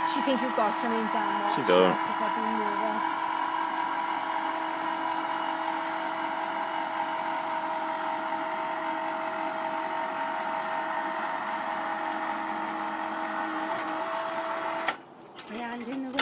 Do you think you've got something down there? She don't. Because I've been nervous. My hand in the